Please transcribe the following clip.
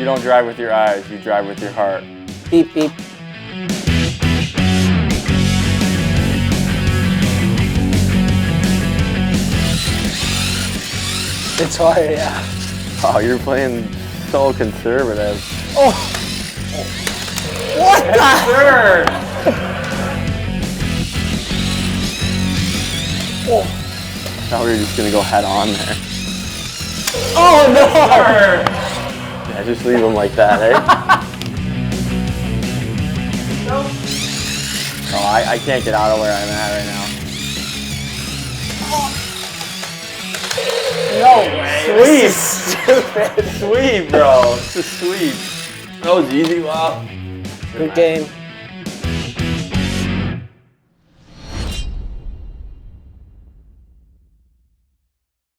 don't drive with your eyes, you drive with your heart. Beep, beep. It's hard, yeah. Oh, you're playing so conservative. Oh! What the? Third! Oh. I thought we were just gonna go head on there. Oh no! Third! Yeah, just leave them like that, eh? No. Oh, I can't get out of where I'm at right now. No way. Sweep! Stupid. Sweep, bro. It's a sweep. That was easy. Wow. Good game.